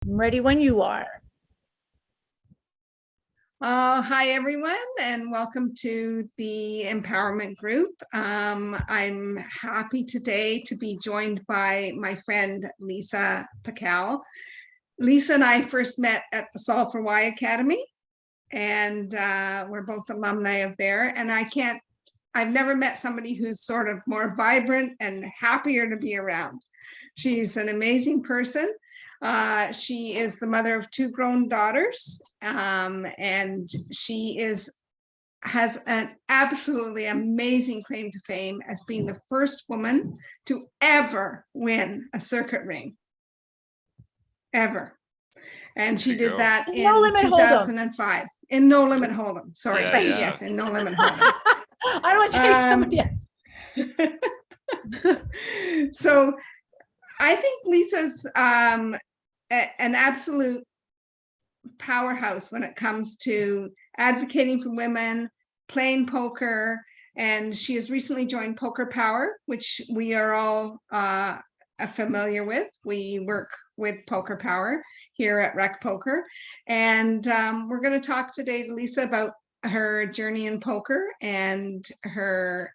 I'm ready when you are. Hi, everyone, and welcome to the Empowerment Group. I'm happy today to be joined by my friend, Lisa Pickell. Lisa and I first met at the Solve for Why Academy, and we're both alumni of there. And I've never met somebody who's sort of more vibrant and happier to be around. She's an amazing person. She is the mother of 2 grown daughters, and she has an absolutely amazing claim to fame as being the first woman to ever win a circuit ring, ever. And she did that in No Limit Hold'em. 2005 in No Limit Hold'em. Sorry, Yeah, yeah. yes, in No Limit Hold'em. I don't want to change somebody else. So I think Lisa's an absolute powerhouse when it comes to advocating for women, playing poker, and she has recently joined Poker Power, which we are all familiar with. We work with Poker Power here at Rec Poker, and we're going to talk today to Lisa about her journey in poker and her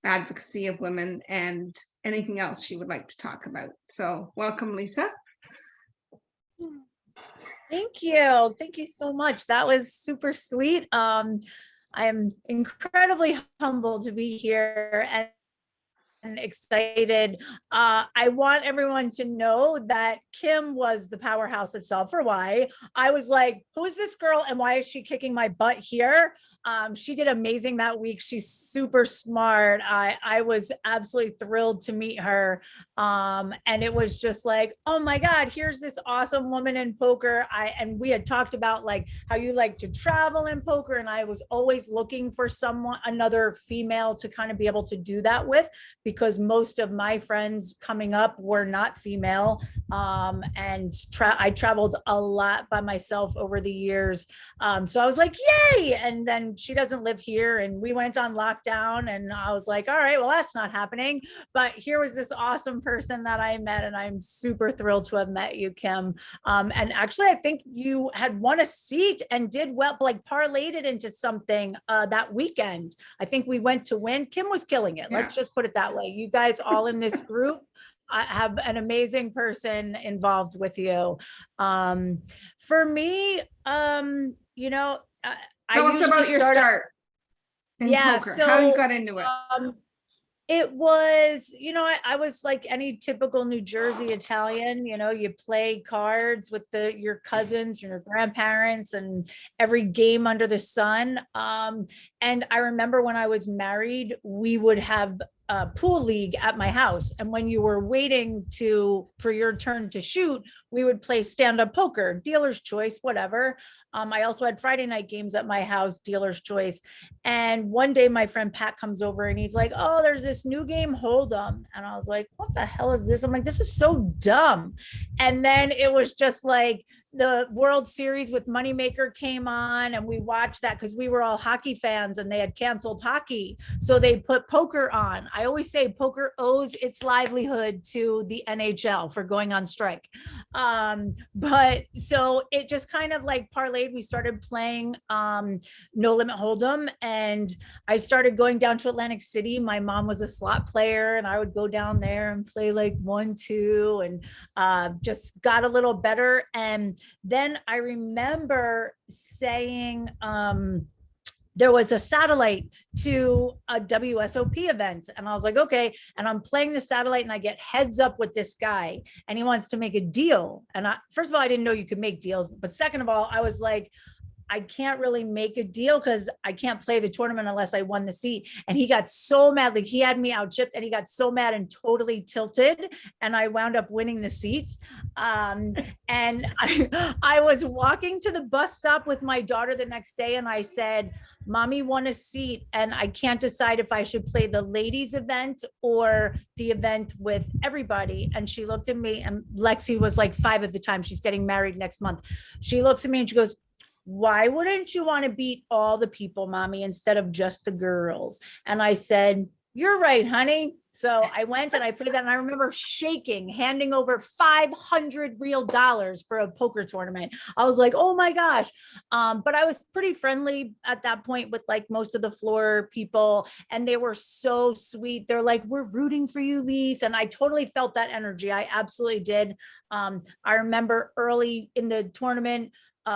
advocacy of women and anything else she would like to talk about. So welcome, Lisa. Thank you. Thank you so much. That was super sweet. I am incredibly humbled to be here and excited. I want everyone to know that Kim was the powerhouse at Solve for Why. I was like, who is this girl and why is she kicking my butt here? She did amazing that week. She's super smart. I was absolutely thrilled to meet her. And it was just like, oh my God, here's this awesome woman in poker. And we had talked about like how you like to travel in poker. And I was always looking for another female to kind of be able to do that with, because most of my friends coming up were not female. And I traveled a lot by myself over the years. So I was like, yay. And then she doesn't live here and we went on lockdown and I was like, all right, well, that's not happening. But here was this awesome person that I met and I'm super thrilled to have met you, Kim. And actually, I think you had won a seat and did well, like parlayed it into something that weekend. I think we went to win. Kim was killing it. Let's just put it that way. You guys all in this group have an amazing person involved with you. For me, you know, Tell us about your start in poker. So, how you got into it. It was, you know, I was like any typical New Jersey Italian, you know, you play cards with your cousins, your grandparents, and every game under the sun. And I remember when I was married, we would have a pool league at my house. And when you were waiting for your turn to shoot, we would play stand-up poker, dealer's choice, whatever. I also had Friday night games at my house, dealer's choice. And one day my friend Pat comes over and he's like, oh, there's this new game, Hold'em. And I was like, what the hell is this? I'm like, this is so dumb. And then it was just like the World Series with Moneymaker came on and we watched that because we were all hockey fans and they had canceled hockey. So they put poker on. I always say poker owes its livelihood to the NHL for going on strike. But so it just kind of like parlayed. We started playing No Limit Hold'em and I started going down to Atlantic City. My mom was a slot player and I would go down there and play like 1, 2 and just got a little better. And then I remember saying, there was a satellite to a WSOP event. And I was like, okay. And I'm playing the satellite and I get heads up with this guy and he wants to make a deal. And first of all, I didn't know you could make deals. But second of all, I was like, I can't really make a deal because I can't play the tournament unless I won the seat. And he got so mad, like he had me out chipped and he got so mad and totally tilted. And I wound up winning the seat. And I was walking to the bus stop with my daughter the next day and I said, Mommy won a seat and I can't decide if I should play the ladies event or the event with everybody. And she looked at me and Lexi was like 5 at the time. She's getting married next month. She looks at me and she goes, why wouldn't you want to beat all the people, Mommy, instead of just the girls? And I said, you're right, honey. So I went and I played that, and I remember shaking, handing over 500 real dollars for a poker tournament. I was like, oh my gosh. But I was pretty friendly at that point with like most of the floor people, and they were so sweet. They're like, we're rooting for you, Lise. And I totally felt that energy. I absolutely did. I remember early in the tournament,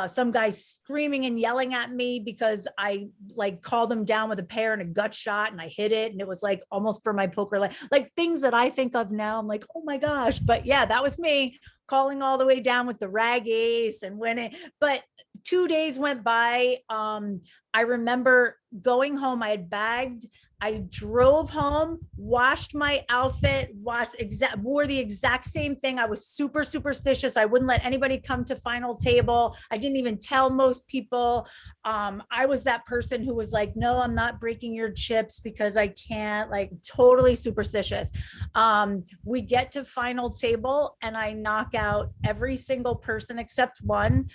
some guy screaming and yelling at me because I like called him down with a pear and a gut shot, and I hit it, and it was like almost for my poker life. Like things that I think of now, I'm like, oh my gosh. But yeah, that was me calling all the way down with the rag ace and winning. But 2 days went by. I remember going home. I had bagged. I drove home, washed my outfit, wore the exact same thing. I was super superstitious. I wouldn't let anybody come to final table. I didn't even tell most people. I was that person who was like, no, I'm not breaking your chips because I can't, like totally superstitious. We get to final table and I knock out every single person except one.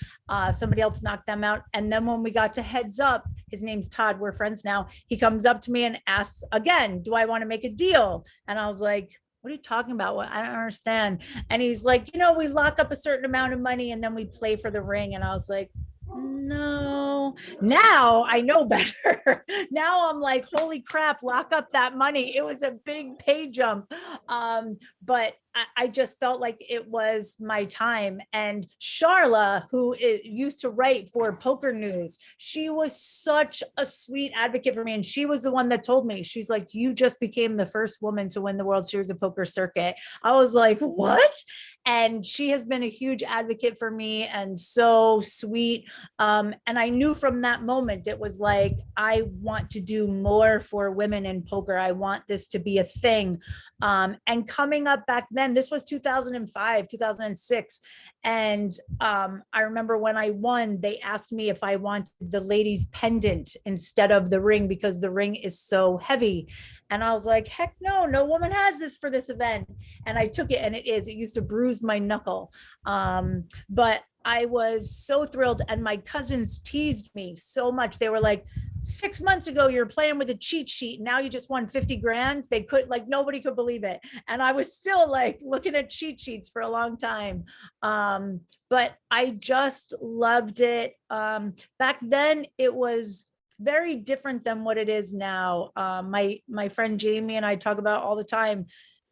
Somebody else knocked them out. And then when we got to heads up, his name's Todd, we're friends now. He comes up to me and asks again, do I want to make a deal? And I was like, what are you talking about? What? I don't understand. And he's like, we lock up a certain amount of money and then we play for the ring. And I was like, no, now I know better. Now I'm like, holy crap, lock up that money. It was a big pay jump. But I just felt like it was my time. And Charla, who used to write for Poker News, she was such a sweet advocate for me. And she was the one that told me, she's like, you just became the first woman to win the World Series of Poker circuit. I was like, what? And she has been a huge advocate for me and so sweet. And I knew from that moment, it was like, I want to do more for women in poker. I want this to be a thing. And coming up back then, this was 2005, 2006. And I remember when I won, they asked me if I wanted the ladies pendant instead of the ring because the ring is so heavy. And I was like, heck no, no woman has this for this event. And I took it, and it used to bruise my knuckle. But I was so thrilled. And my cousins teased me so much. They were like, 6 months ago, you're playing with a cheat sheet. Now you just won 50 grand. They could, like, nobody could believe it. And I was still like looking at cheat sheets for a long time. But I just loved it. Back then it was very different than what it is now. My friend Jamie and I talk about all the time.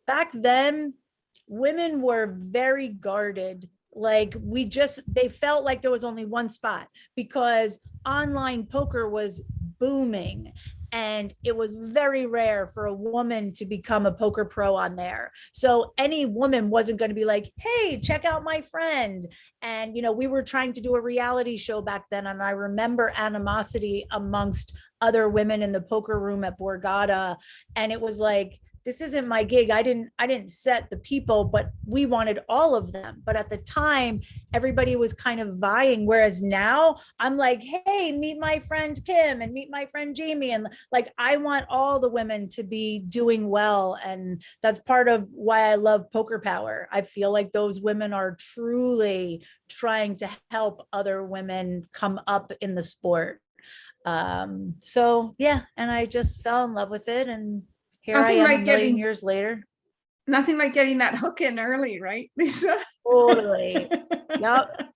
Back then, women were very guarded. Like they felt like there was only one spot because online poker was booming. And it was very rare for a woman to become a poker pro on there. So any woman wasn't going to be like, hey, check out my friend. And, we were trying to do a reality show back then. And I remember animosity amongst other women in the poker room at Borgata. And it was like, this isn't my gig. I didn't set the people, but we wanted all of them. But at the time, everybody was kind of vying. Whereas now I'm like, hey, meet my friend Kim and meet my friend Jamie. And like, I want all the women to be doing well. And that's part of why I love Poker Power. I feel like those women are truly trying to help other women come up in the sport. So yeah, and I just fell in love with it. And here I am a million years later. Nothing like getting that hook in early, right, Lisa? Totally. Yep.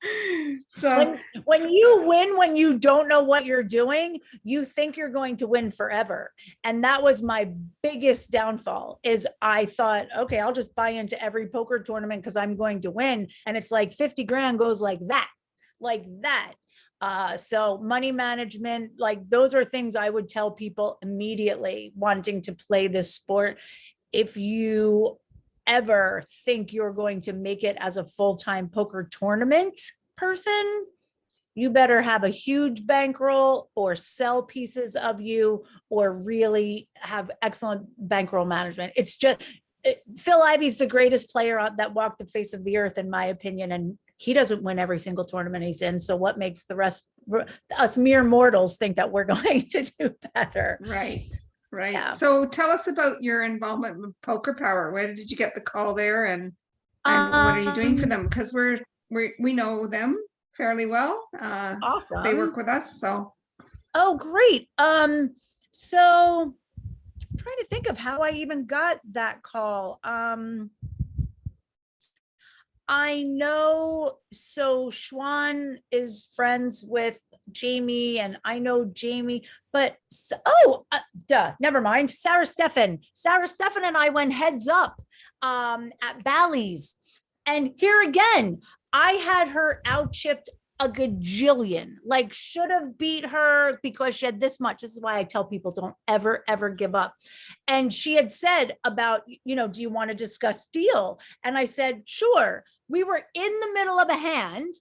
So when you win, when you don't know what you're doing, you think you're going to win forever. And that was my biggest downfall is I thought, okay, I'll just buy into every poker tournament because I'm going to win. And it's like 50 grand goes like that. So money management, like those are things I would tell people immediately wanting to play this sport. If you ever think you're going to make it as a full-time poker tournament person, you better have a huge bankroll or sell pieces of you or really have excellent bankroll management. It's just Phil Ivey's the greatest player that walked the face of the earth, in my opinion. And he doesn't win every single tournament he's in. So what makes the rest, us mere mortals, think that we're going to do better? Right. Yeah. So tell us about your involvement with Poker Power. Where did you get the call there, and what are you doing for them? Because we know them fairly well. Awesome. They work with us, so. Oh, great. So trying to think of how I even got that call. I know, so Schwan is friends with Jamie, and I know Jamie, but never mind. Sarah Steffen and I went heads up at Bally's, and here again, I had her out chipped a gajillion, like should have beat her because she had this much. This is why I tell people don't ever give up. And she had said about, do you want to discuss deal? And I said, sure. We were in the middle of a hand.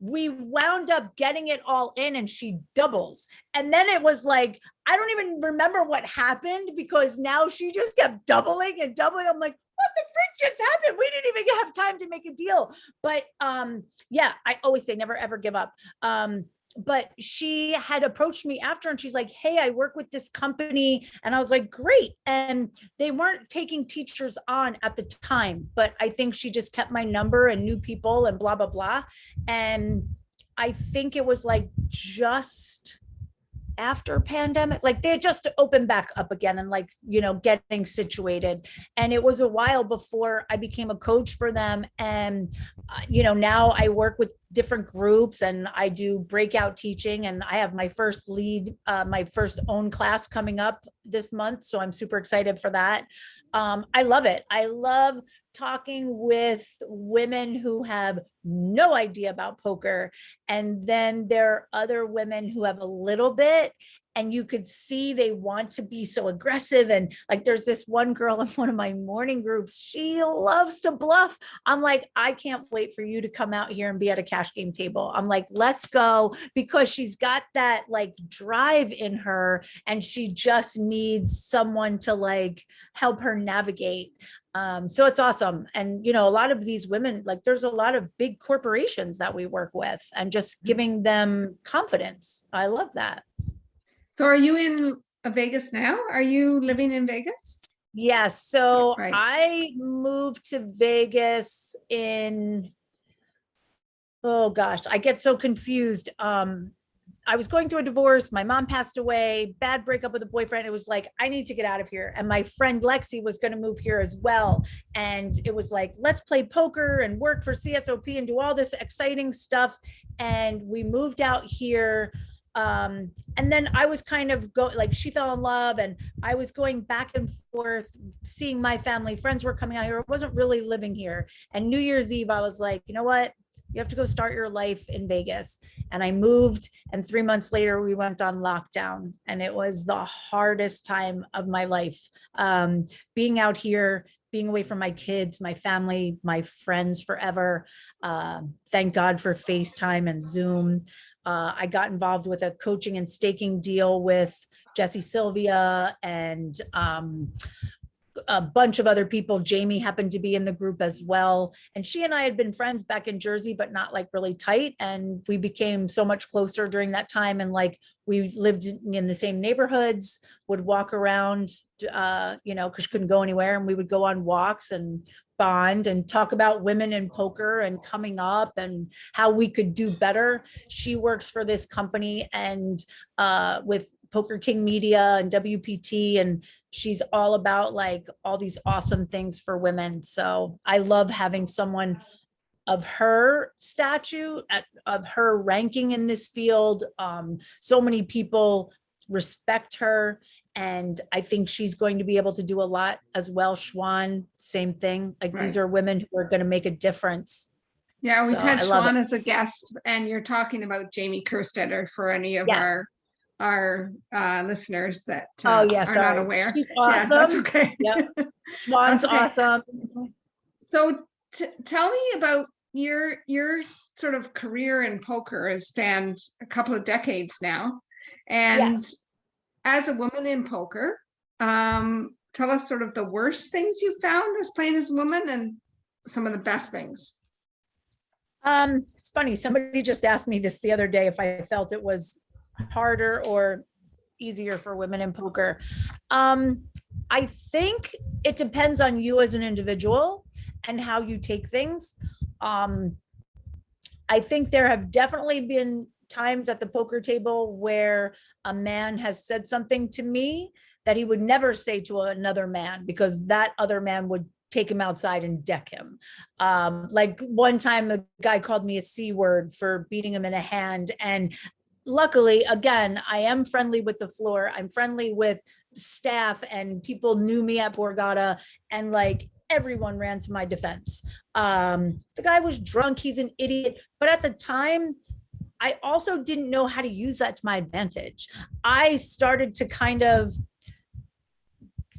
We wound up getting it all in, and she doubles. And then it was like, I don't even remember what happened, because now she just kept doubling and doubling. I'm like, what the frick just happened? We didn't even have time to make a deal. But yeah, I always say never ever give up. But she had approached me after, and she's like, hey, I work with this company. And I was like, great. And they weren't taking teachers on at the time, but I think she just kept my number and knew people and blah, blah, blah. And I think it was like just after pandemic, like they just opened back up again and like, getting situated. And it was a while before I became a coach for them. And, now I work with different groups and I do breakout teaching, and I have my first my first own class coming up this month. So I'm super excited for that. I love it. I love talking with women who have no idea about poker. And then there are other women who have a little bit, and you could see they want to be so aggressive. And like, there's this one girl in one of my morning groups, she loves to bluff. I'm like, I can't wait for you to come out here and be at a cash game table. I'm like, let's go, because she's got that like drive in her, and she just needs someone to like help her navigate. So it's awesome. And, a lot of these women, like there's a lot of big corporations that we work with, and just giving them confidence. I love that. So are you in Vegas now? Are you living in Vegas? Yes. So Right. I moved to Vegas oh gosh, I get so confused. I was going through a divorce. My mom passed away, bad breakup with a boyfriend. It was like, I need to get out of here. And my friend Lexi was going to move here as well. And it was like, let's play poker and work for CSOP and do all this exciting stuff. And we moved out here. And then I was kind of she fell in love, and I was going back and forth, seeing my family. Friends were coming out here. I wasn't really living here. And New Year's Eve, I was like, you know what? You have to go start your life in Vegas. And I moved, and 3 months later we went on lockdown, and it was the hardest time of my life. Being out here, being away from my kids, my family, my friends forever. Thank God for FaceTime and Zoom. I got involved with a coaching and staking deal with Jesse Sylvia and a bunch of other people. Jamie happened to be in the group as well. And she and I had been friends back in Jersey, but not like really tight. And we became so much closer during that time. And like, we lived in the same neighborhoods, would walk around, because she couldn't go anywhere. And we would go on walks and bond and talk about women in poker and coming up and how we could do better. She works for this company and with Poker King Media and WPT, and she's all about like all these awesome things for women. So I love having someone of her stature, of her ranking in this field. So many people respect her, and I think she's going to be able to do a lot as well. Schwan, same thing. Like, these are women who are going to make a difference. Yeah, we've had Schwan as a guest, and you're talking about Jamie Kerstetter for any of our listeners that are not aware. She's awesome. Yeah, that's okay. Yep. Schwan's awesome. So tell me about your sort of career in poker has spanned a couple of decades now. And as a woman in poker, tell us sort of the worst things you found as playing as a woman and some of the best things. It's funny. Somebody just asked me this the other day, if I felt it was harder or easier for women in poker. I think it depends on you as an individual and how you take things. I think there have definitely been times at the poker table where a man has said something to me that he would never say to another man, because that other man would take him outside and deck him. Like one time, a guy called me a C word for beating him in a hand. And luckily, again, I am friendly with the floor. I'm friendly with staff, and people knew me at Borgata, and like everyone ran to my defense. The guy was drunk. He's an idiot. But at the time, I also didn't know how to use that to my advantage. I started to kind of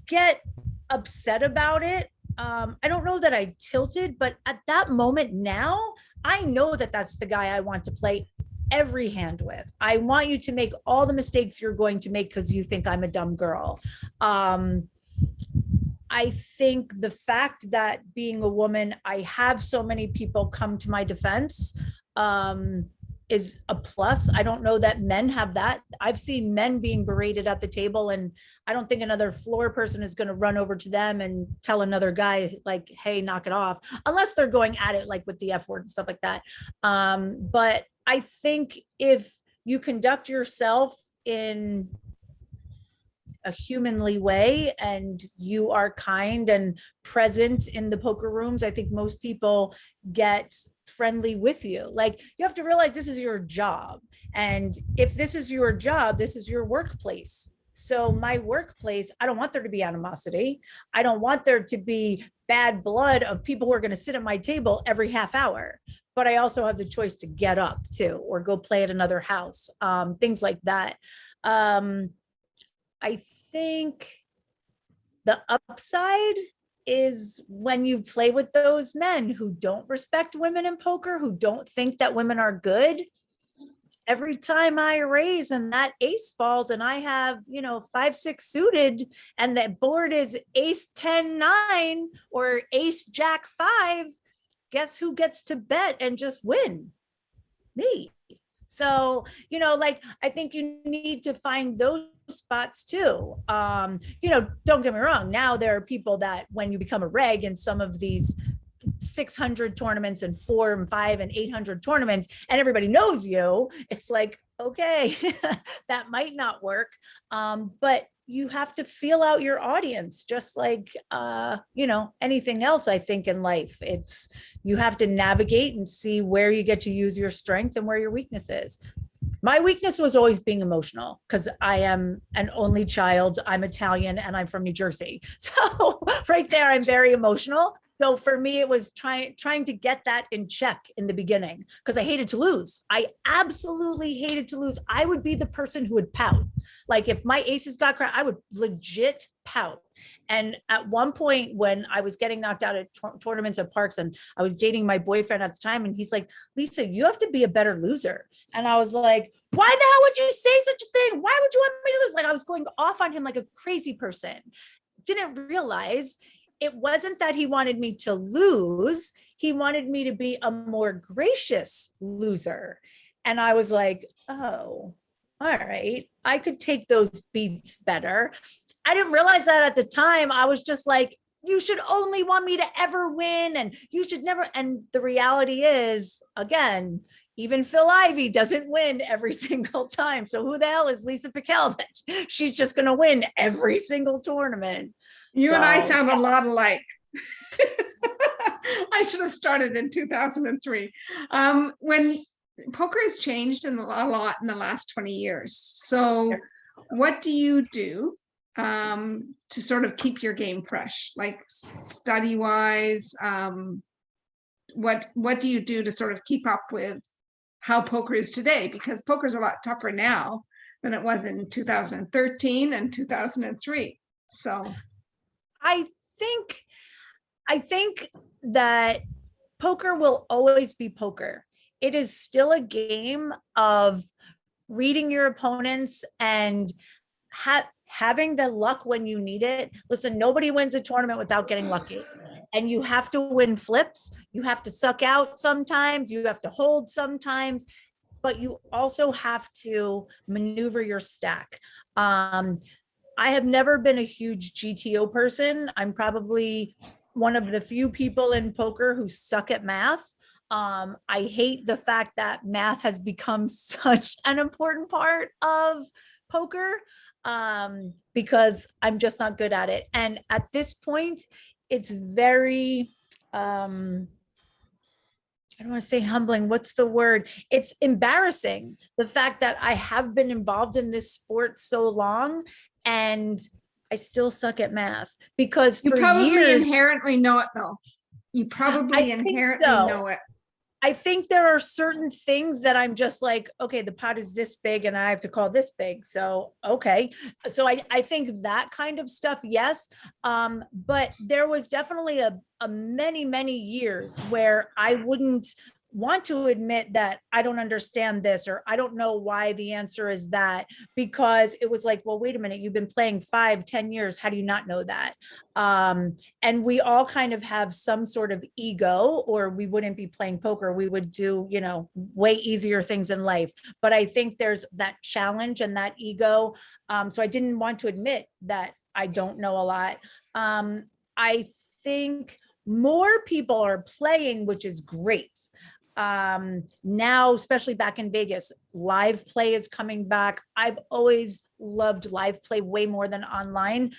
get upset about it. I don't know that I tilted, but at that moment now, I know that that's the guy I want to play every hand with. I want you to make all the mistakes you're going to make because you think I'm a dumb girl. I think the fact that being a woman, I have so many people come to my defense, is a plus. I don't know that men have that. I've seen men being berated at the table, and I don't think another floor person is going to run over to them and tell another guy like, hey, knock it off, unless they're going at it like with the F word and stuff like that. But I think if you conduct yourself in a humanly way and you are kind and present in the poker rooms, I think most people get friendly with you. Like, you have to realize this is your job. And if this is your job, this is your workplace. So my workplace, I don't want there to be animosity. I don't want there to be bad blood of people who are going to sit at my table every half hour. But I also have the choice to get up too, or go play at another house, things like that. I think the upside is when you play with those men who don't respect women in poker, who don't think that women are good. Every time I raise and that ace falls and I have, 5-6 suited, and that board is ace 10-9 or ace jack 5, guess who gets to bet and just win? Me. So, like, I think you need to find those spots too. Don't get me wrong. Now there are people that when you become a reg in some of these 600 tournaments and 400 and 500 and 800 tournaments, and everybody knows you, it's like, okay, that might not work. But you have to feel out your audience, just like, anything else. I think in life, you have to navigate and see where you get to use your strength and where your weakness is. My weakness was always being emotional, because I am an only child. I'm Italian and I'm from New Jersey. So right there, I'm very emotional. So for me, it was trying to get that in check in the beginning, because I hated to lose. I absolutely hated to lose. I would be the person who would pout. Like if my aces got cracked, I would legit pout. And at one point when I was getting knocked out at tournaments at parks, and I was dating my boyfriend at the time, and he's like, Lisa, you have to be a better loser. And I was like, why the hell would you say such a thing? Why would you want me to lose? Like, I was going off on him like a crazy person. Didn't realize it wasn't that he wanted me to lose. He wanted me to be a more gracious loser. And I was like, oh, all right, I could take those beats better. I didn't realize that at the time. I was just like, you should only want me to ever win, and you should never. And the reality is, again, even Phil Ivey doesn't win every single time. So who the hell is Lisa Pickell that she's just going to win every single tournament? You and I sound a lot alike. I should have started in 2003. When poker has changed a lot in the last 20 years. So what do you do to sort of keep your game fresh, like study wise? What do you do to sort of keep up with how poker is today? Because poker is a lot tougher now than it was in 2013 and 2003. So I think that poker will always be poker. It is still a game of reading your opponents and having the luck when you need it. Listen, nobody wins a tournament without getting lucky. And you have to win flips. You have to suck out sometimes. You have to hold sometimes. But you also have to maneuver your stack. I have never been a huge GTO person. I'm probably one of the few people in poker who suck at math. I hate the fact that math has become such an important part of poker. because I'm just not good at it. And at this point, it's very, I don't want to say humbling. What's the word? It's embarrassing. The fact that I have been involved in this sport so long and I still suck at math because You for probably years, inherently know it though. You I probably think inherently so. know it. I think there are certain things that I'm just like, okay, the pot is this big and I have to call this big. So, okay. So I think that kind of stuff, yes. But there was definitely a many, many years where I wouldn't want to admit that I don't understand this or I don't know why the answer is that, because it was like, well, wait a minute, you've been playing 5, 10 years. How do you not know that? And we all kind of have some sort of ego, or we wouldn't be playing poker. We would do, way easier things in life. But I think there's that challenge and that ego. So I didn't want to admit that I don't know a lot. I think more people are playing, which is great. Now, especially back in Vegas, live play is coming back. I've always loved live play way more than online,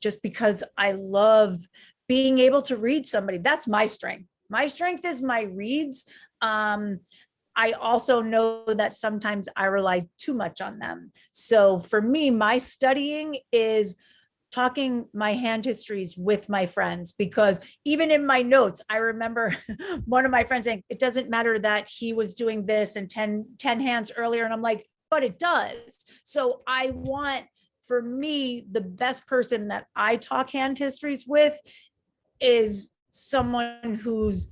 just because I love being able to read somebody. That's my strength. My strength is my reads. I also know that sometimes I rely too much on them. So for me, my studying is talking my hand histories with my friends, because even in my notes, I remember one of my friends saying, it doesn't matter that he was doing this and 10 hands earlier. And I'm like, but it does. So I want, for me, the best person that I talk hand histories with is someone who's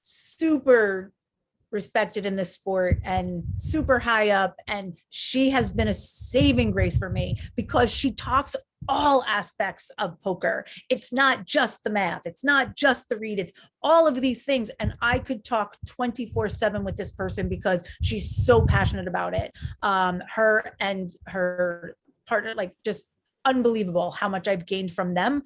super respected in this sport and super high up. And she has been a saving grace for me because she talks all aspects of poker. It's not just the math. It's not just the read. It's all of these things. And I could talk 24/7 with this person because she's so passionate about it. Her and her partner, like, just unbelievable how much I've gained from them.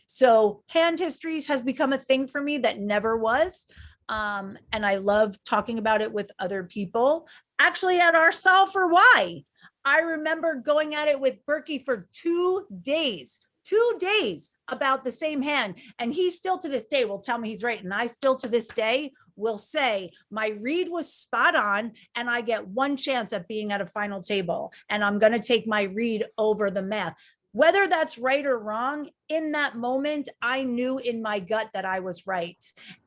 So hand histories has become a thing for me that never was. And I love talking about it with other people. Actually, at our Solve for Why, I remember going at it with Berkey for 2 days about the same hand. And he still to this day will tell me he's right. And I still to this day will say my read was spot on and I get one chance at being at a final table. And I'm going to take my read over the math. Whether that's right or wrong, in that moment, I knew in my gut that I was right.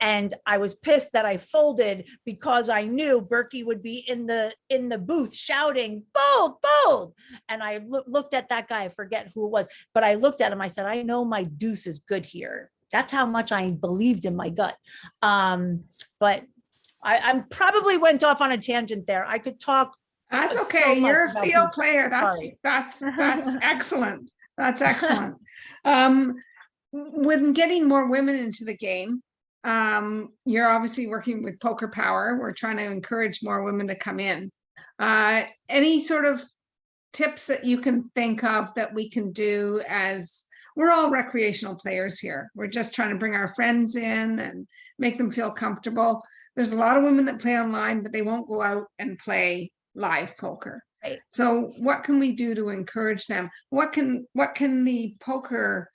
And I was pissed that I folded because I knew Berkey would be in the booth shouting, bold, bold. And I looked at that guy, I forget who it was, but I looked at him, I said, I know my deuce is good here. That's how much I believed in my gut. But I probably went off on a tangent there. I could talk That's so okay. much You're a about field these. player. Sorry. That's excellent. That's excellent. With getting more women into the game, you're obviously working with Poker Power. We're trying to encourage more women to come in. Any sort of tips that you can think of that we can do, as we're all recreational players here. We're just trying to bring our friends in and make them feel comfortable. There's a lot of women that play online, but they won't go out and play live poker. Right. So what can we do to encourage them? What can the poker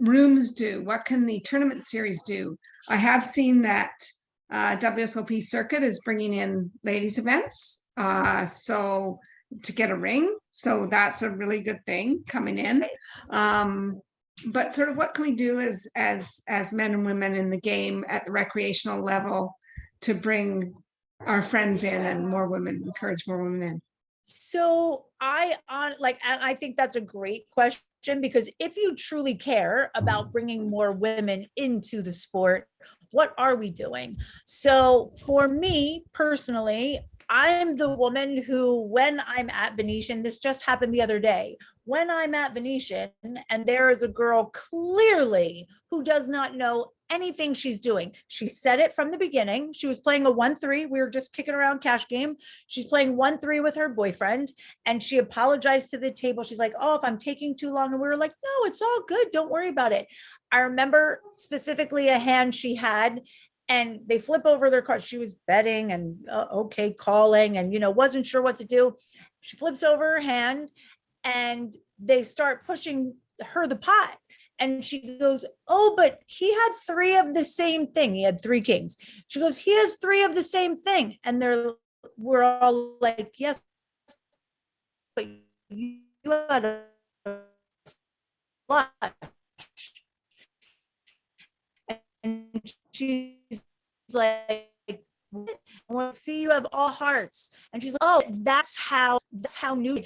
rooms do? What can the tournament series do? I have seen that WSOP Circuit is bringing in ladies events, so to get a ring. So that's a really good thing coming in. But sort of what can we do as men and women in the game at the recreational level to bring our friends in and more women, encourage more women in? So I think that's a great question, because if you truly care about bringing more women into the sport, what are we doing? So for me personally, I'm the woman who, when I'm at Venetian, this just happened the other day, when I'm at Venetian and there is a girl clearly who does not know anything she's doing. She said it from the beginning. She was playing a 1-3. We were just kicking around cash game. She's playing 1-3 with her boyfriend, and she apologized to the table. She's like, oh, if I'm taking too long. And we were like, no, it's all good. Don't worry about it. I remember specifically a hand she had, and they flip over their cards. She was betting and okay, calling, and wasn't sure what to do. she flips over her hand and they start pushing her the pot. And she goes, oh, but he had three of the same thing. He had three kings. She goes, he has three of the same thing. And we're all like, yes, but you had a flush. And she's like, well, see, you have all hearts. And she's like, oh, that's how new.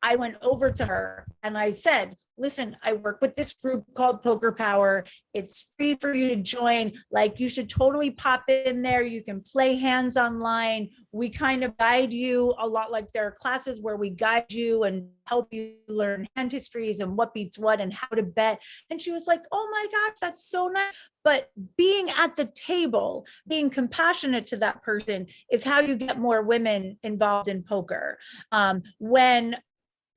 I went over to her and I said, listen, I work with this group called Poker Power. It's free for you to join. Like, you should totally pop in there. You can play hands online. We kind of guide you a lot. Like, there are classes where we guide you and help you learn hand histories and what beats what and how to bet. And she was like, oh my gosh, that's so nice. But being at the table, being compassionate to that person is how you get more women involved in poker. When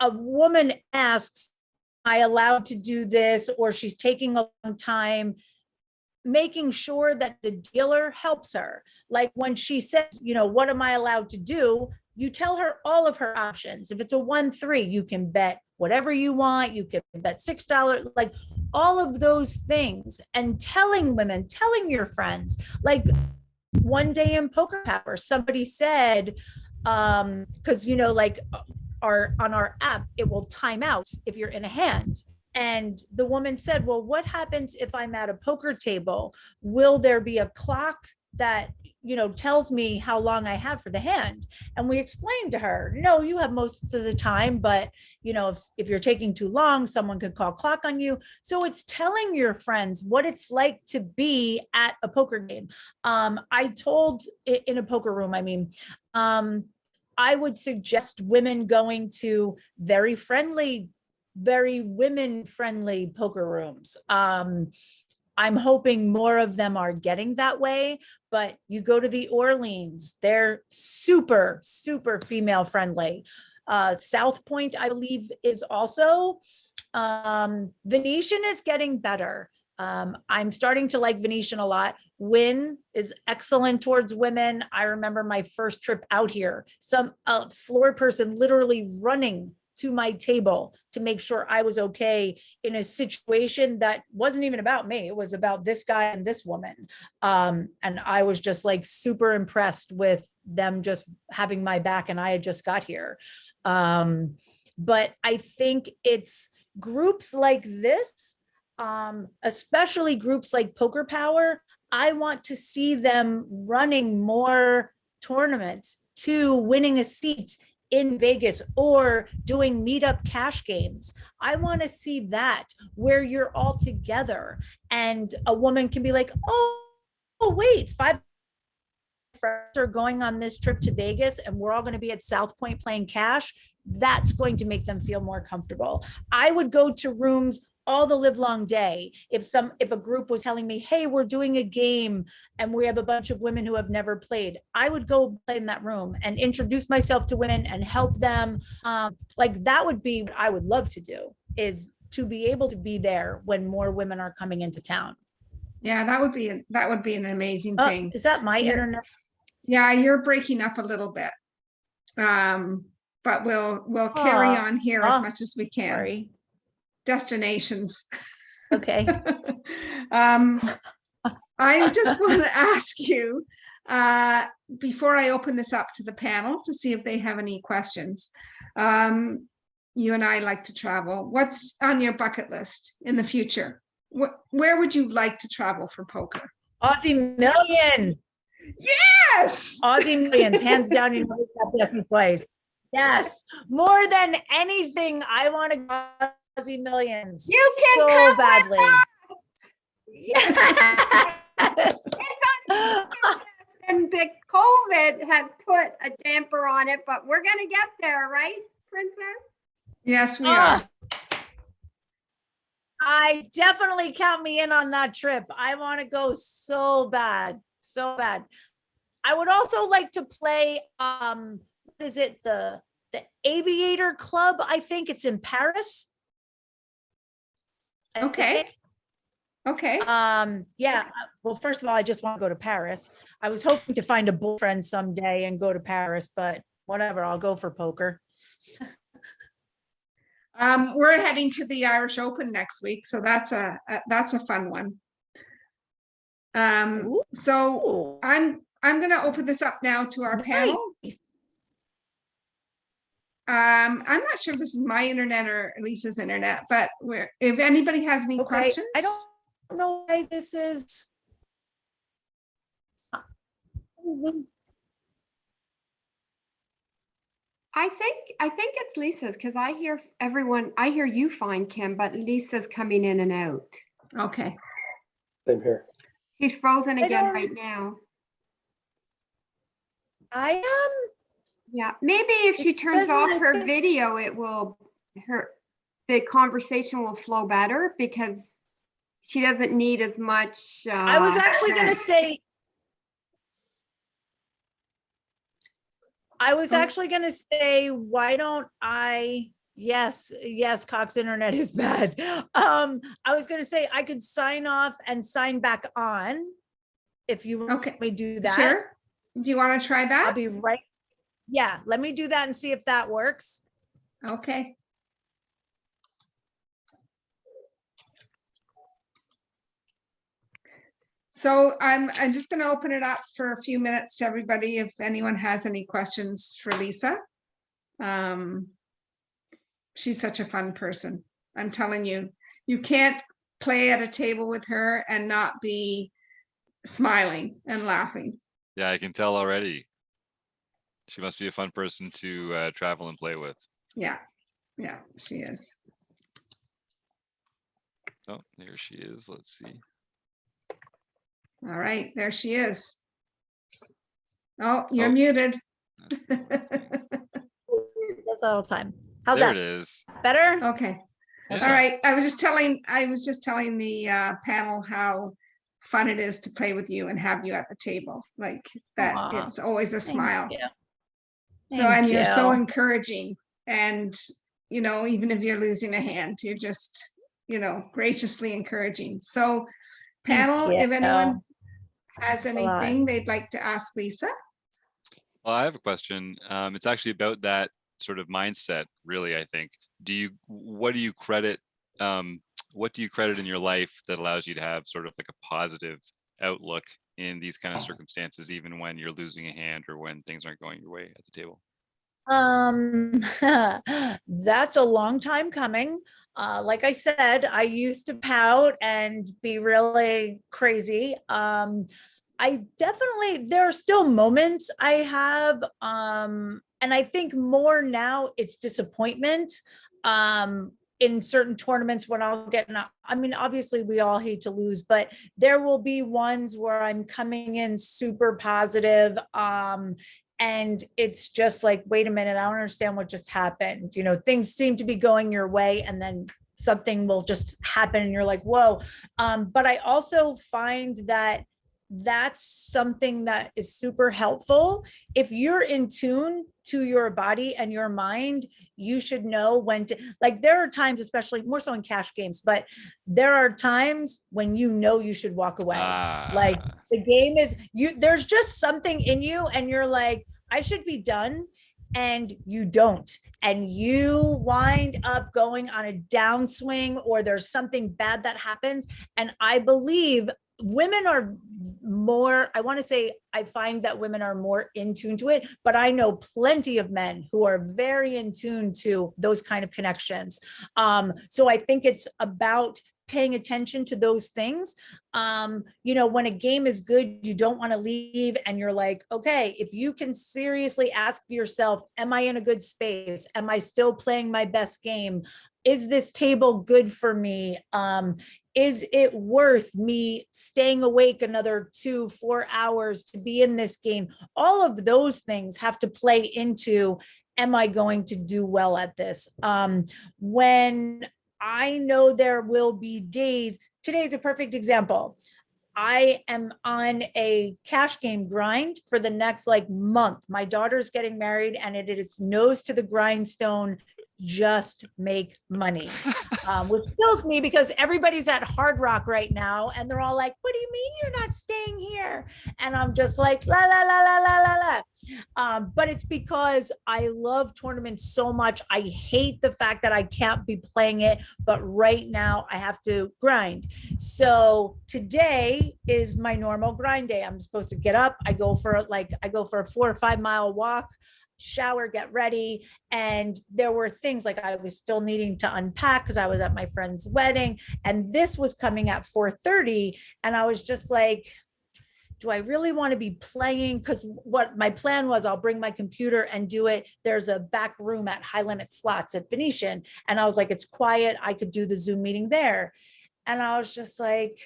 a woman asks, am I allowed to do this? Or she's taking a long time, making sure that the dealer helps her. Like when she says, what am I allowed to do? You tell her all of her options. If it's a 1-3, you can bet whatever you want. You can bet $6, like all of those things. And telling your friends, like one day in Poker Power, somebody said, because like on our app, it will time out if you're in a hand. And the woman said, well, what happens if I'm at a poker table? Will there be a clock that tells me how long I have for the hand? And we explained to her, no, you have most of the time, but if you're taking too long, someone could call clock on you. So it's telling your friends what it's like to be at a poker game. I told in a poker room, I would suggest women going to very women-friendly poker rooms. I'm hoping more of them are getting that way, but you go to the Orleans, they're super, super female friendly. South Point, I believe, is also. Venetian is getting better. I'm starting to like Venetian a lot. Wynn is excellent towards women. I remember my first trip out here, some floor person literally running to my table to make sure I was okay in a situation that wasn't even about me. It was about this guy and this woman. And I was just like super impressed with them just having my back, and I had just got here. But I think it's groups like this, especially groups like Poker Power. I want to see them running more tournaments to winning a seat in Vegas or doing meetup cash games. I want to see that where you're all together and a woman can be like, oh wait, 5 friends are going on this trip to Vegas and we're all going to be at South Point playing cash. That's going to make them feel more comfortable. I would go to rooms all the live long day. If a group was telling me, hey, we're doing a game and we have a bunch of women who have never played, I would go play in that room and introduce myself to women and help them. Like that would be what I would love to do, is to be able to be there when more women are coming into town. Yeah, that would be an amazing thing. Is that my internet? Yeah, you're breaking up a little bit. But we'll carry on here as much as we can. Sorry. Destinations. Okay. I just want to ask you, before I open this up to the panel to see if they have any questions. You and I like to travel. What's on your bucket list in the future? Where would you like to travel for poker? Aussie Millions. Yes. Aussie Millions, hands down. You know that best place. Yes, more than anything, I want to go Aussie Millions. You can so come badly. Yes. And the COVID has put a damper on it, but we're gonna get there, right, Princess? Yes, we are. I definitely count me in on that trip. I want to go so bad, so bad. I would also like to play, what is it? The Aviator Club. I think it's in Paris. Okay. Okay. Yeah. Well, first of all, I just want to go to Paris. I was hoping to find a boyfriend someday and go to Paris, but whatever, I'll go for poker. We're heading to the Irish Open next week, so that's a fun one. So Ooh, I'm going to open this up now to our panel. nice. I'm not sure if this is my internet or Lisa's internet, but if anybody has any Okay, questions. I don't know why this is. I think it's Lisa's because I hear everyone, I hear you fine, Kim, but Lisa's coming in and out. Okay. Same here. She's frozen I again don't- right now. I am. Yeah, maybe if she It turns says off my her thing- video, the conversation will flow better because she doesn't need as much. I was actually going to say. Why don't I? Yes, Cox internet is bad. I was going to say I could sign off and sign back on if you want Okay. me to do that. Sure. Do you want to try I'll that? be right. Yeah, let me do that and see if that works. Okay. So I'm just going to open it up for a few minutes to everybody if anyone has any questions for Lisa. She's such a fun person. I'm telling you, you can't play at a table with her and not be smiling and laughing. Yeah, I can tell already. She must be a fun person to travel and play with. Yeah, yeah, she is. Oh, there she is. Let's see. All right, there she is. Oh, you're Oh. muted. That's all the time. How's There that? it is. Better? Okay. Yeah. All right. I was just telling the panel how fun it is to play with you and have you at the table. Like that, Aw, it's always a Thank smile. you. So, Thank and you're so you. encouraging. And, you know, even if you're losing a hand, you're just, you know, graciously encouraging. So panel, if anyone has a lot. anything they'd like to ask Lisa. Well, I have a question. It's actually about that sort of mindset, really, I think. What do you credit in your life that allows you to have sort of like a positive outlook in these kind of circumstances, even when you're losing a hand or when things aren't going your way at the table? That's a long time coming. Like I said, I used to pout and be really crazy. There are still moments I have, and I think more now it's disappointment. In certain tournaments when I'll get, I mean, obviously we all hate to lose, but there will be ones where I'm coming in super positive. And it's just like, wait a minute, I don't understand what just happened. You know, things seem to be going your way and then something will just happen and you're like, whoa. But I also find that that's something that is super helpful. If you're in tune to your body and your mind, you should know when to, like, there are times, especially more so in cash games, but there are times when you know you should walk away. Like the game is there's just something in you and you're like, I should be done. And you don't, and you wind up going on a downswing, or there's something bad that happens. And I believe women are more, I want to say, I find that women are more in tune to it, but I know plenty of men who are very in tune to those kind of connections. So I think it's about paying attention to those things. You know, when a game is good, you don't want to leave and you're like, okay, if you can seriously ask yourself, am I in a good space? Am I still playing my best game? Is this table good for me? Is it worth me staying awake another 2-4 hours to be in this game? All of those things have to play into, am I going to do well at this? When I know there will be days, today's a perfect example. I am on a cash game grind for the next like month. My daughter's getting married and it is nose to the grindstone just make money. Which kills me because everybody's at Hard Rock right now and they're all like, what do you mean you're not staying here? And I'm just like, la, la, la, la, la, la, la. But it's because I love tournaments so much. I hate the fact that I can't be playing it, but right now I have to grind. So today is my normal grind day. I'm supposed to get up. I go for a 4 or 5 mile walk, shower, get ready. And there were things like I was still needing to unpack because I was at my friend's wedding. And this was coming at 4:30. And I was just like, do I really want to be playing? Because what my plan was, I'll bring my computer and do it. There's a back room at High Limit Slots at Venetian. And I was like, it's quiet. I could do the Zoom meeting there. And I was just like,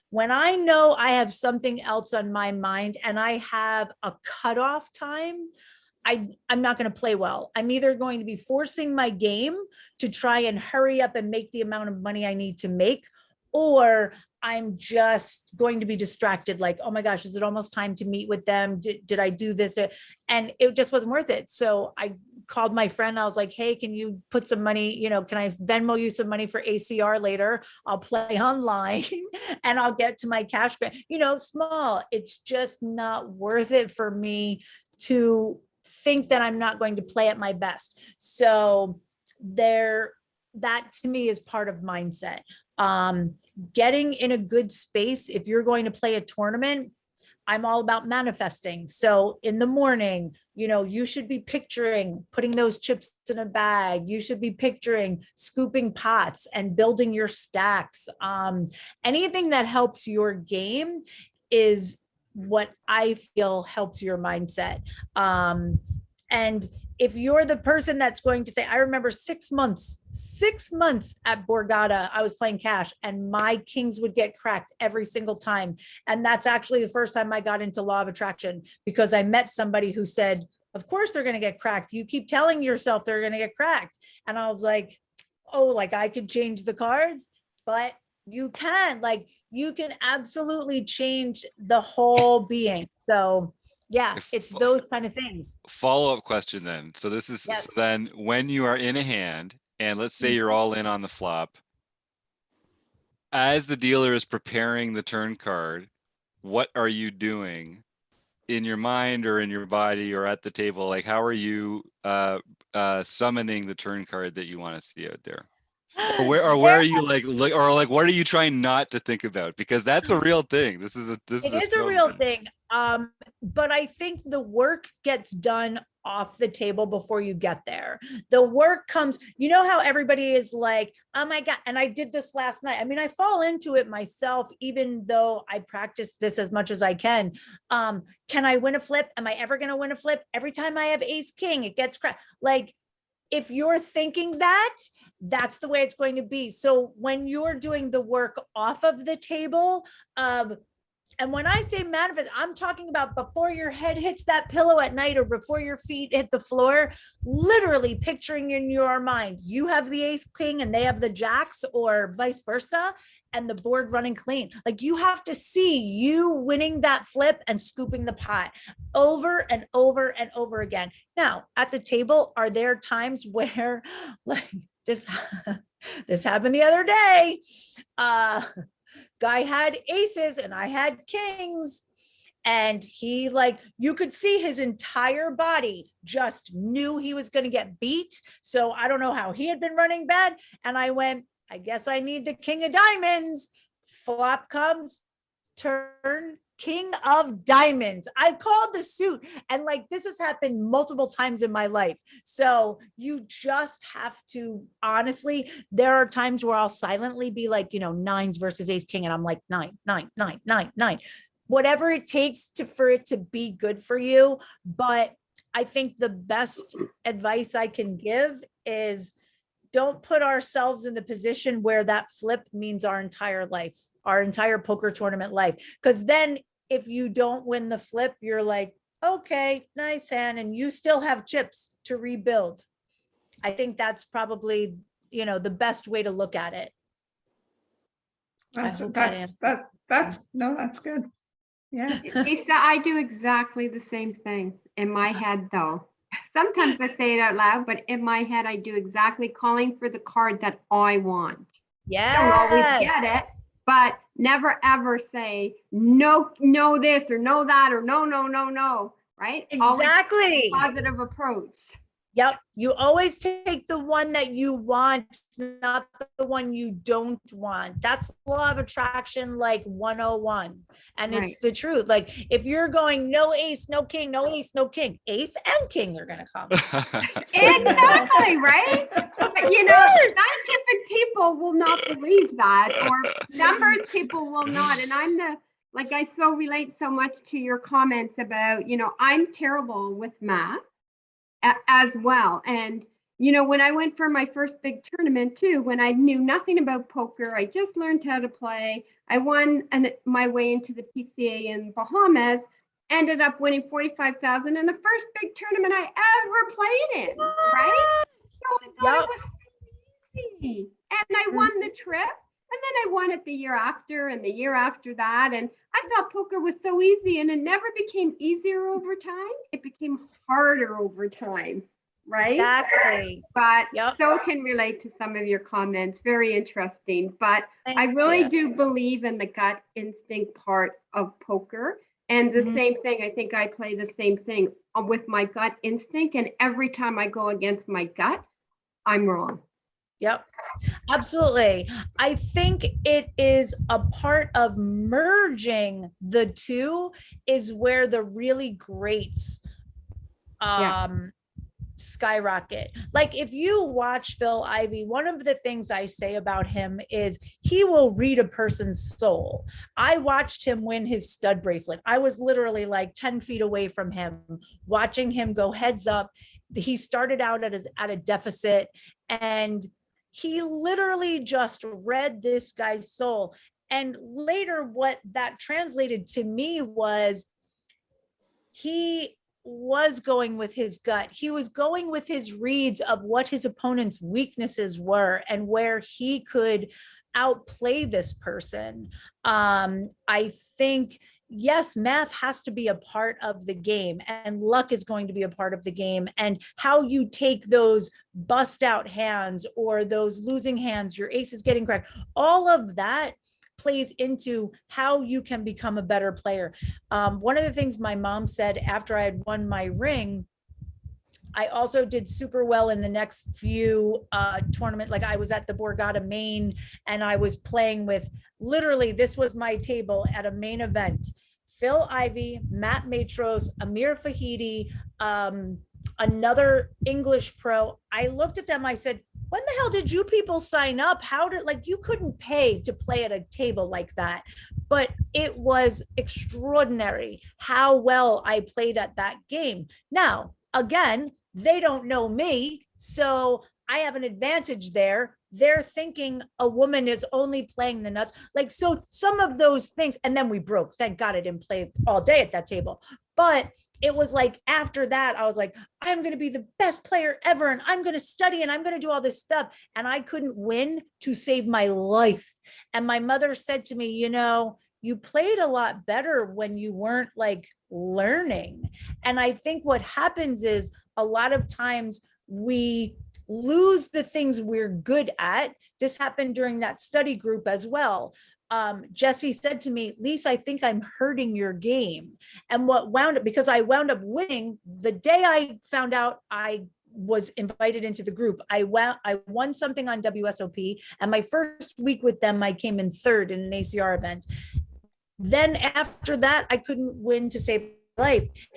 when I know I have something else on my mind and I have a cutoff time, I'm not going to play well. I'm either going to be forcing my game to try and hurry up and make the amount of money I need to make, or I'm just going to be distracted. Like, oh my gosh, is it almost time to meet with them? Did I do this? And it just wasn't worth it. So I called my friend. I was like, hey, can you put some money, can I Venmo you some money for ACR later? I'll play online and I'll get to my cash grant, small. It's just not worth it for me to think that I'm not going to play at my best. So that to me is part of mindset. Getting in a good space. If you're going to play a tournament, I'm all about manifesting. So in the morning, you should be picturing putting those chips in a bag. You should be picturing scooping pots and building your stacks. Anything that helps your game is what I feel helps your mindset. And if you're the person that's going to say, I remember 6 months at Borgata, I was playing cash and my kings would get cracked every single time. And that's actually the first time I got into law of attraction, because I met somebody who said, of course they're going to get cracked. You keep telling yourself they're going to get cracked. And I was like, oh, like I could change the cards, but you can absolutely change the whole being. So yeah, it's those kind of things. Follow-up question then. So this is, Yes. so then when you are in a hand and let's say you're all in on the flop, as the dealer is preparing the turn card, what are you doing in your mind or in your body or at the table? Like, how are you summoning the turn card that you want to see out there? Where are you what are you trying not to think about? Because that's a real thing. This is a real thing. But I think the work gets done off the table before you get there. The work comes, how everybody is like, oh my God. And I did this last night. I mean, I fall into it myself, even though I practice this as much as I can. Can I win a flip? Am I ever going to win a flip? Every time I have ace king, it gets cracked. Like, if you're thinking that, that's the way it's going to be. So when you're doing the work off of the table, and when I say manifest, I'm talking about before your head hits that pillow at night or before your feet hit the floor, literally picturing in your mind, you have the ace king and they have the jacks or vice versa, and the board running clean. Like, you have to see you winning that flip and scooping the pot over and over and over again. Now, at the table, are there times where like this happened the other day? Guy had aces and I had kings, and he, you could see his entire body just knew he was going to get beat. So I don't know how he had been running bad. And I went, I guess I need the king of diamonds. Flop comes, turn, king of diamonds. I called the suit, and this has happened multiple times in my life. So you just have to, honestly, there are times where I'll silently be like, nines versus ace king. And I'm like, 9, 9, 9, 9, 9, whatever it takes for it to be good for you. But I think the best advice I can give is, don't put ourselves in the position where that flip means our entire life, our entire poker tournament life. Because then if you don't win the flip, you're like, okay, nice hand, and you still have chips to rebuild. I think that's probably, the best way to look at it. That's good. Yeah. Lisa, I do exactly the same thing in my head though. sometimes I say it out loud, but in my head, I do exactly calling for the card that I want. I don't always Yes. get it, but never ever say no, no this or no that or no, no, no, no. Right? Always Exactly. positive approach. Yep. You always take the one that you want, not the one you don't want. That's law of attraction, like 101. And Right. it's the truth. Like if you're going no ace, no king, no ace, no king, ace and king are going to come. Exactly, right? But scientific people will not believe that, or numbers people will not. And I so relate so much to your comments about, I'm terrible with math as well. And, when I went for my first big tournament too, when I knew nothing about poker, I just learned how to play. I won my way into the PCA in Bahamas, ended up winning 45,000 in the first big tournament I ever played in, right? So I thought it was easy. And I won the trip. And then I won it the year after and the year after that. And I thought poker was so easy, and it never became easier over time. It became harder over time, right? Exactly. But so can relate to some of your comments. Very interesting. But I really do believe in the gut instinct part of poker. And the same thing, I think I play the same thing with my gut instinct. And every time I go against my gut, I'm wrong. Yep. Absolutely. I think it is a part of merging the two is where the really greats skyrocket. Like if you watch Phil Ivey, one of the things I say about him is he will read a person's soul. I watched him win his stud bracelet. I was literally like 10 feet away from him, watching him go heads up. He started out at a deficit, and he literally just read this guy's soul. And later, what that translated to me was he was going with his gut. He was going with his reads of what his opponent's weaknesses were and where he could outplay this person. I think, yes, math has to be a part of the game, and luck is going to be a part of the game, and how you take those bust out hands or those losing hands, your ace is getting cracked, all of that plays into how you can become a better player. One of the things my mom said after I had won my ring, I also did super well in the next few tournament. Like I was at the Borgata Main, and I was playing with, literally, this was my table at a main event: Phil Ivey, Matt Matros, Amir Fahidi, another English pro. I looked at them, I said, when the hell did you people sign up? You couldn't pay to play at a table like that. But it was extraordinary how well I played at that game. Now, again, they don't know me, so I have an advantage there. They're thinking a woman is only playing the nuts. So some of those things, and then we broke. Thank God I didn't play all day at that table. But it was like, after that, I was like, I'm going to be the best player ever, and I'm going to study, and I'm going to do all this stuff. And I couldn't win to save my life. And my mother said to me, you played a lot better when you weren't learning. And I think what happens is a lot of times we lose the things we're good at. This happened during that study group as well. Jesse said to me, Lisa, I think I'm hurting your game. And because I wound up winning the day I found out I was invited into the group, I won something on WSOP, and my first week with them, I came in third in an ACR event. Then after that, I couldn't win to save my life.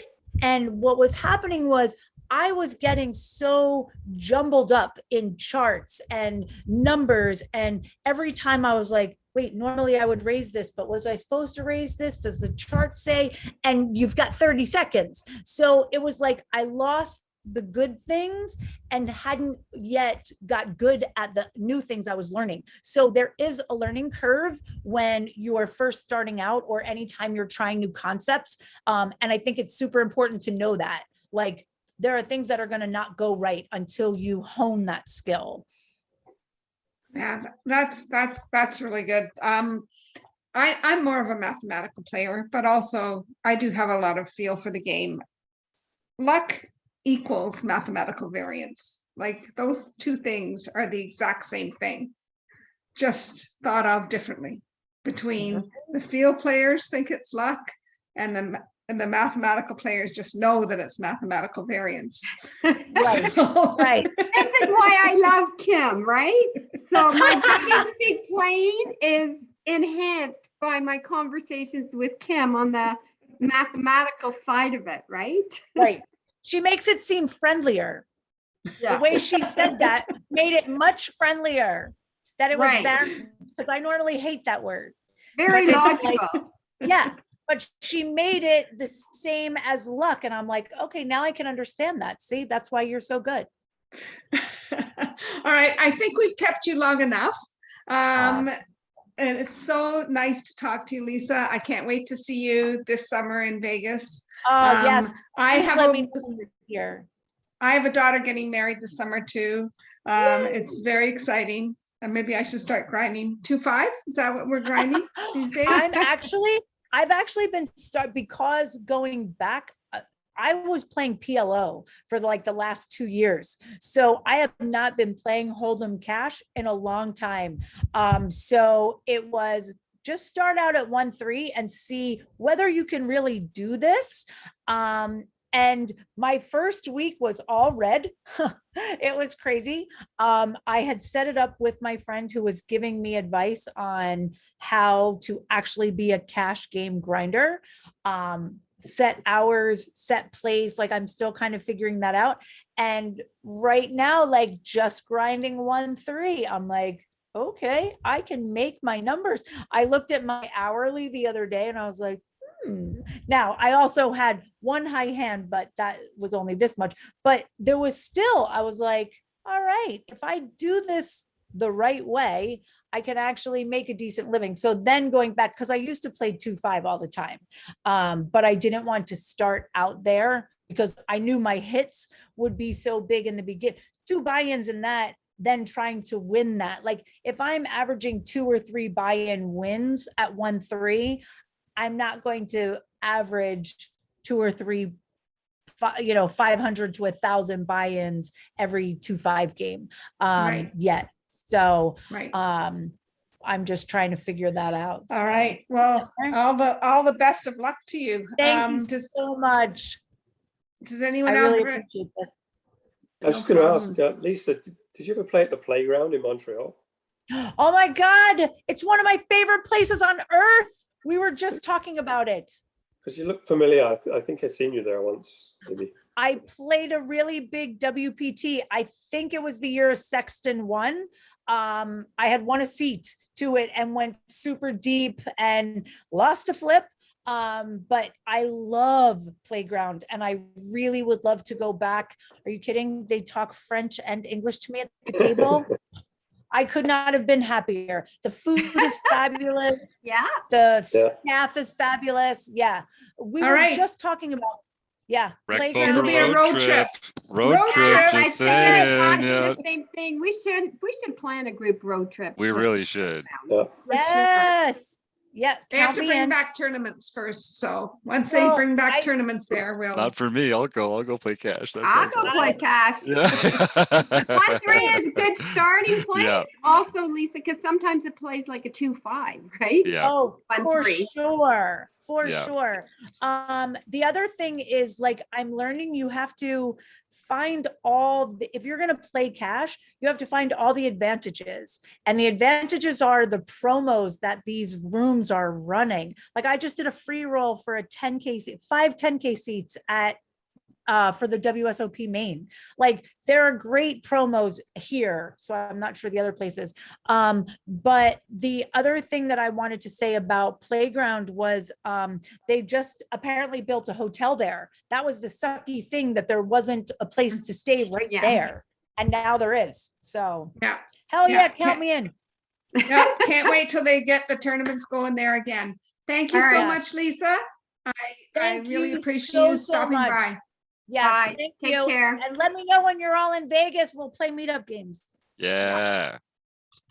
And what was happening was I was getting so jumbled up in charts and numbers. And every time I was like, wait, normally I would raise this, but was I supposed to raise this? Does the chart say? And you've got 30 seconds. So it was like I lost the good things and hadn't yet got good at the new things I was learning. So there is a learning curve when you are first starting out, or anytime you're trying new concepts. And I think it's super important to know that. There are things that are going to not go right until you hone that skill. Yeah, that's really good. I'm more of a mathematical player, but also I do have a lot of feel for the game. Luck equals mathematical variance. Like those two things are the exact same thing, just thought of differently. Between the field players think it's luck, and the mathematical players just know that it's mathematical variance. Right. So- Right. This is why I love Kim, right? So my big playing is enhanced by my conversations with Kim on the mathematical side of it, right? Right. She makes it seem friendlier. The way she said that made it much friendlier. That it was Right. that, because I normally hate that word. Very But it's like- logical. Yeah. But she made it the same as luck. And I'm like, okay, now I can understand that. See, that's why you're so good. All right, I think we've kept you long enough. And it's so nice to talk to you, Lisa. I can't wait to see you this summer in Vegas. Oh, yes. I Please have let a, me know when you're here. I have a daughter getting married this summer too. It's very exciting. And maybe I should start grinding 2-5. Is that what we're grinding these days? I've actually been because going back, I was playing PLO for like the last 2 years. So I have not been playing Hold'em Cash in a long time. So it was just start out at 1-3 and see whether you can really do this. And my first week was all red. It was crazy. I had set it up with my friend who was giving me advice on how to actually be a cash game grinder. Set hours, set plays, like I'm still kind of figuring that out. And right now, like just grinding 1-3, I'm like, okay, I can make my numbers. I looked at my hourly the other day and I was like, Now, I also had one high hand, but that was only this much. But there was still, I was like, all right, if I do this the right way, I can actually make a decent living. So then going back, because I used to play 2-5 all the time, but I didn't want to start out there because I knew my hits would be so big in the beginning. 2 buy-ins in that, then trying to win that. Like if I'm averaging 2 or 3 buy-in wins at 1-3, I'm not going to average 2 or 3, 500 to 1,000 buy-ins every 2-5 game Right. yet. So Right. I'm just trying to figure that out. All right. Well, all the best of luck to you. Thank you so much. Does I anyone really else? appreciate this. I was just going to ask, Lisa, did you ever play at the playground in Montreal? Oh my God, it's one of my favorite places on earth. We were just talking about it. Because you look familiar. I think I've seen you there once, maybe. I played a really big WPT. I think it was the year Sexton won. I had won a seat to it and went super deep and lost a flip. But I love Playground and I really would love to go back. Are you kidding? They talk French and English to me at the table. I could not have been happier. The food is fabulous. Yeah. The staff is fabulous. Yeah. We All were right. just talking about, Rec playground. It'll be a road trip. Road Road trip, trip. I just think it's saying. not Yeah, the same thing. We should plan a group road trip. we really should. Yeah. For sure. Yes. Yeah. They have count to me bring in. back tournaments first. So once they Well, bring back I- tournaments there, we'll. Not for me. I'll go play cash. That I'll sounds go awesome. play cash. Yeah. 1-3 is a good starting place. Yeah. Also, Lisa, because sometimes it plays like a 2-5, right? Yeah. Oh, for 1-3. sure. For Yeah. sure. The other thing is like, I'm learning you have to find if you're going to play cash, you have to find all the advantages, and the advantages are the promos that these rooms are running. Like I just did a free roll for a 10K seat, 5 10K seats at for the WSOP main. Like there are great promos here. So I'm not sure the other places. But the other thing that I wanted to say about Playground was they just apparently built a hotel there. That was the sucky thing, that there wasn't a place to stay right Yeah. there. And now there is. So Yeah. hell Yeah, yeah, count me in. Yeah, can't wait till they get the tournaments going there again. Thank you All so right. much, Lisa. I Thank really you appreciate so, you so stopping much. by. Yes, Bye. thank Take you. care. And let me know when you're all in Vegas. We'll play meetup games. Yeah.